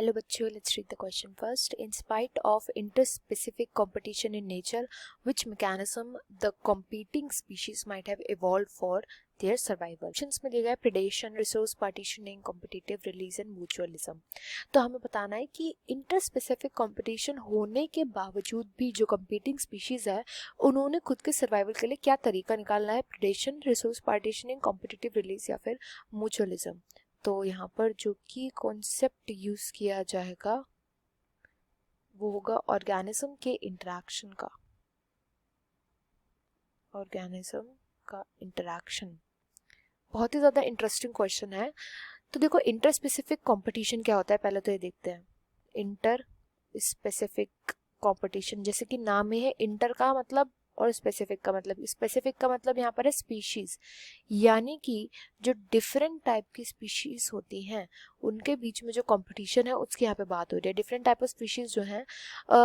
Hello बच्चों, let's read the question first. In spite of interspecific competition in nature, which mechanism the competing species might have evolved for their survival? Options में दिया गया है predation, resource partitioning, competitive release and mutualism. तो हमें बताना है कि interspecific competition होने के बावजूद भी जो competing species है उन्होंने खुद के survival के लिए क्या तरीका निकालना है? predation, resource partitioning, competitive release या फिर mutualism. तो यहाँ पर जो की कॉन्सेप्ट यूज किया जाएगा वो होगा ऑर्गेनिज्म के इंटरेक्शन का। ऑर्गेनिज्म का इंटरेक्शन बहुत ही ज़्यादा इंटरेस्टिंग क्वेश्चन है। तो देखो इंटर स्पेसिफिक कॉम्पिटिशन क्या होता है, पहले तो ये देखते हैं। इंटर स्पेसिफिक कॉम्पिटिशन, जैसे कि नाम में है इंटर का मतलब और स्पेसिफिक का मतलब यहाँ पर है स्पीशीज, यानी कि जो डिफरेंट टाइप की स्पीशीज होती हैं उनके बीच में जो कंपटीशन है उसकी यहाँ पे बात हो रही है। डिफरेंट टाइप ऑफ स्पीशीज जो हैं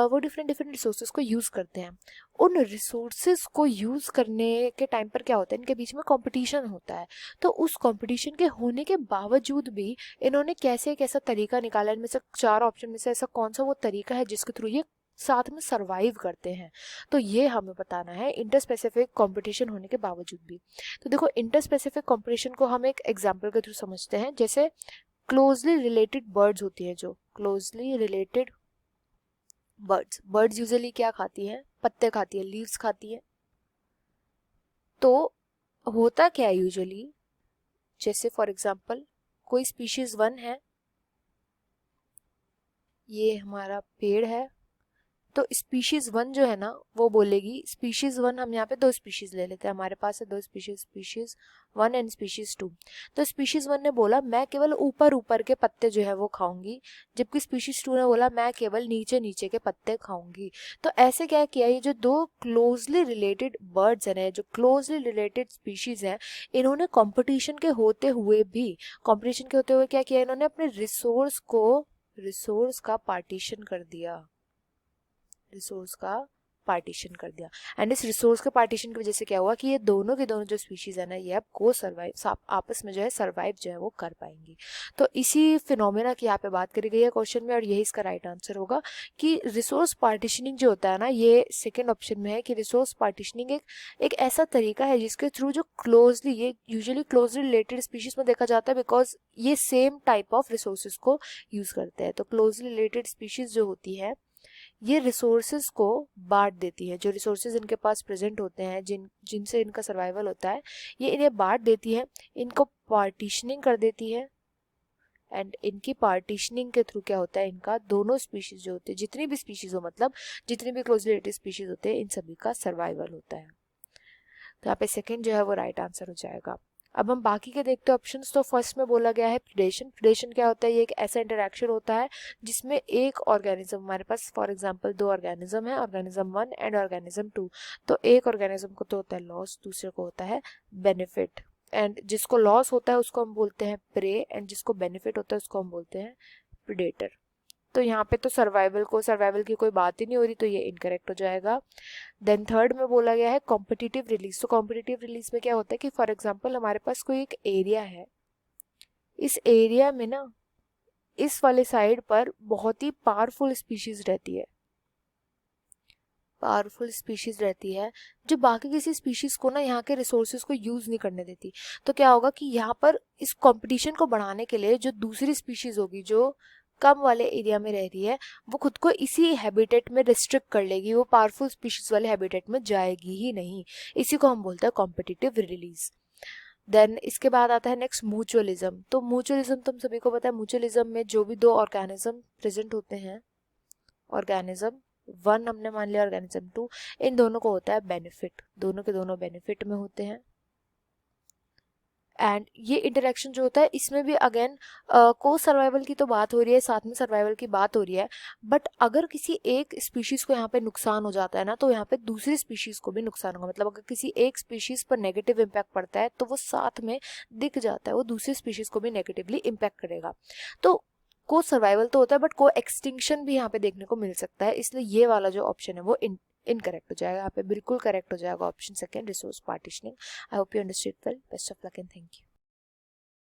वो डिफरेंट रिसोर्सेज को यूज़ करते हैं। उन रिसोर्सेज को यूज़ करने के टाइम पर क्या होता है, इनके बीच में कंपटीशन होता है। तो उस कंपटीशन के होने के बावजूद भी इन्होंने कैसे एक ऐसा तरीका निकाला, इनमें से चार ऑप्शन में से ऐसा कौन सा वो तरीका है जिसके थ्रू ये साथ में सरवाइव करते हैं। तो ये हमें बताना है इंटरस्पेसिफिक कंपटीशन होने के बावजूद भी। तो देखो इंटरस्पेसिफिक कंपटीशन को हम एक एग्जांपल के थ्रू समझते हैं। जैसे क्लोजली रिलेटेड बर्ड्स होती हैं, जो क्लोजली रिलेटेड बर्ड्स यूजुअली क्या खाती हैं? पत्ते खाती है, लीव्स खाती है। तो होता क्या है यूजुअली, जैसे फॉर एग्जांपल कोई स्पीशीज 1 है, ये हमारा पेड़ है, तो स्पीशीज 1 जो है ना वो बोलेगी, स्पीशीज 1 हम यहाँ पे दो स्पीशीज ले लेते हैं, हमारे पास है दो स्पीशीज 1 एंड स्पीशीज 2। तो स्पीशीज 1 ने बोला मैं केवल ऊपर के पत्ते जो है वो खाऊंगी, जबकि स्पीशीज 2 ने बोला मैं केवल नीचे के पत्ते खाऊंगी। तो ऐसे क्या किया, ये जो दो क्लोजली रिलेटेड बर्ड्स हैं, जो क्लोजली रिलेटेड स्पीशीज हैं, इन्होंने कॉम्पिटिशन के होते हुए क्या किया, इन्होंने अपने रिसोर्स का पार्टीशन कर दिया। एंड इस रिसोर्स के पार्टीशन की वजह से क्या हुआ कि ये दोनों के दोनों जो स्पीशीज है ना, ये अब आपस में जो है सरवाइव जो है वो कर पाएंगी। तो इसी फिनोमेना की यहाँ पे बात करी गई है क्वेश्चन में, और यही इसका राइट आंसर होगा कि रिसोर्स पार्टीशनिंग जो होता है ना, ये सेकेंड ऑप्शन में है कि रिसोर्स पार्टीशनिंग एक ऐसा तरीका है जिसके थ्रू जो ये यूजुअली क्लोजली रिलेटेड स्पीशीज में देखा जाता है, बिकॉज ये सेम टाइप ऑफ रिसोर्सेज को यूज करते हैं। तो क्लोजली रिलेटेड स्पीशीज जो होती है ये रिसोर्सेज को बांट देती है। जो रिसोर्सेज इनके पास प्रेजेंट होते हैं, जिनसे इनका सर्वाइवल होता है, ये इन्हें बांट देती है, इनको पार्टीशनिंग कर देती है। एंड इनकी पार्टीशनिंग के थ्रू क्या होता है, इनका दोनों स्पीशीज जो होते हैं, जितनी भी स्पीशीज हो, मतलब जितनी भी क्लोजली रिलेटेड स्पीशीज होते हैं, इन सभी का सर्वाइवल होता है। तो यहाँ पे सेकेंड जो है वो राइट आंसर हो जाएगा। अब हम बाकी के देखते हैं ऑप्शंस। तो फर्स्ट में बोला गया है प्रिडेशन क्या होता है, ये एक ऐसा इंटरेक्शन होता है जिसमें एक ऑर्गेनिज्म, हमारे पास फॉर एग्जांपल दो ऑर्गेनिज्म है, ऑर्गेनिज्म 1 एंड ऑर्गेनिज्म 2। तो एक ऑर्गेनिज्म को तो होता है लॉस, दूसरे को होता है बेनिफिट। एंड जिसको लॉस होता है उसको हम बोलते हैं प्रे, एंड जिसको बेनिफिट होता है उसको हम बोलते हैं प्रिडेटर। तो यहाँ पे तो सर्वाइवल की कोई बात ही नहीं हो रही, तो ये इनकरेक्ट हो जाएगा। देन थर्ड में बोला गया है कॉम्पिटिटिव रिलीज। तो कॉम्पिटिटिव रिलीज में क्या होता है कि फॉर एग्जांपल हमारे पास कोई एक एरिया है, इस एरिया में ना इस वाले साइड पर बहुत ही पावरफुल स्पीशीज रहती है जो बाकी किसी स्पीशीज को ना यहाँ के रिसोर्सेज को यूज नहीं करने देती। तो क्या होगा कि यहाँ पर इस कंपटीशन को बढ़ाने के लिए जो दूसरी स्पीशीज होगी, जो कम वाले एरिया में रह रही है, वो खुद को इसी हैबिटेट में रिस्ट्रिक्ट कर लेगी, वो पावरफुल स्पीशीज वाले हैबिटेट में जाएगी ही नहीं। इसी को हम बोलते हैं कॉम्पिटिटिव रिलीज। देन इसके बाद आता है नेक्स्ट म्यूचुअलिज्म। तो म्यूचुअलिज्म तुम सभी को पता है, म्यूचुअलिज्म में जो भी दो ऑर्गेनिज्म प्रेजेंट होते हैं, ऑर्गेनिज्म 1 हमने मान लिया, ऑर्गेनिज्म 2, इन दोनों को होता है बेनिफिट, दोनों के दोनों बेनिफिट में होते हैं। एंड ये इंटरेक्शन जो होता है इसमें भी अगेन को सर्वाइवल की तो बात हो रही है, साथ में सर्वाइवल की बात हो रही है, बट अगर किसी एक स्पीशीज को यहाँ पे नुकसान हो जाता है ना, तो यहाँ पे दूसरी स्पीशीज को भी नुकसान होगा। मतलब अगर किसी एक स्पीशीज पर नेगेटिव इम्पैक्ट पड़ता है तो वो साथ में दिख जाता है, वो दूसरी स्पीशीज को भी नेगेटिवली इम्पैक्ट करेगा। तो को सर्वाइवल तो होता है, बट को एक्सटिंक्शन भी यहाँ पे देखने को मिल सकता है। इसलिए ये वाला जो ऑप्शन है वो इनकरेक्ट हो जाएगा। यहाँ पे बिल्कुल करेक्ट हो जाएगा option second, resource partitioning. I hope you understood well. Best of luck and thank you.